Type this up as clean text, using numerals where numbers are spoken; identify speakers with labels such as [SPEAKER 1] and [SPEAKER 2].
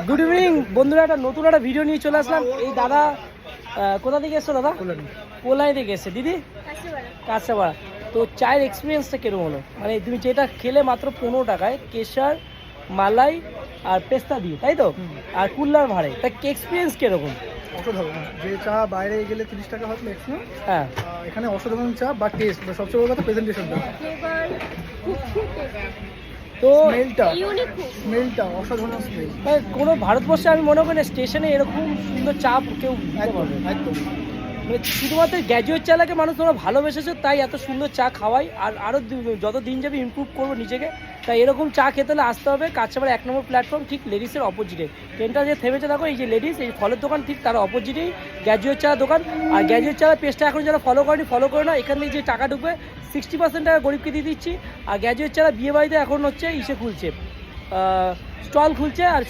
[SPEAKER 1] Good evening বন্ধুরা, একটা নতুন একটা ভিডিও নিয়ে চলে আসলাম। এই দাদা কোথা থেকে এসছো দাদা? কোলাই থেকে এসছে। দিদি কাঁচাপাড়া। তো চায়ের এক্সপিরিয়েন্সটা কিরকম হলো? মানে তুমি যেটা খেলে মাত্র 15 টাকায়, কেশর, মালাই আর পেস্তা দিয়ে, তাই তো? আর কুল্লার ভাড়ে, তা এক্সপিরিয়েন্স কিরকম?
[SPEAKER 2] অসাধারণ। যে চা বাইরে গেলে 30 টাকা হয় ম্যাক্সিমাম,
[SPEAKER 1] হ্যাঁ,
[SPEAKER 2] এখানে অসাধারণ চা বা টেস্ট, সবচেয়ে বড় কথা প্রেজেন্টেশনটা,
[SPEAKER 1] তো
[SPEAKER 2] স্মেলটা অসাধারণ স্মেল।
[SPEAKER 1] মানে কোনো ভারতবর্ষে আমি মনে করি না স্টেশনে এরকম সুন্দর চা কেউ দিতে পারবে।
[SPEAKER 2] একদম।
[SPEAKER 1] মানে শুধুমাত্র গ্র্যাজুয়েট চালাকে মানুষ তোমরা ভালোবেসেছো তাই এত সুন্দর চা খাওয়াই। আর আরও যত দিন যাবে ইমপ্রুভ করবো নিজেকে। তাই এরকম চা খেতে হলে আসতে হবে কাঁচাপাড়া 1 নম্বর প্ল্যাটফর্ম, ঠিক লেডিসের অপোজিটে। ট্রেনটা যে থেমেছে দেখো, এই যে লেডিস, এই ফলের দোকান ঠিক তার অপোজিটেই গ্র্যাজুয়েট চা দোকান। আর গ্র্যাজুয়েট চা পেজটা এখন যারা ফলো করেনি ফলো করে না। এখান থেকে যে টাকা ঢুকবে 60% টাকা গরিবকে দিয়ে দিচ্ছি। আর গ্র্যাজুয়েট চা বিয়ে বাড়িতে এখন হচ্ছে ইসে খুলছে, স্টল খুলছে। আর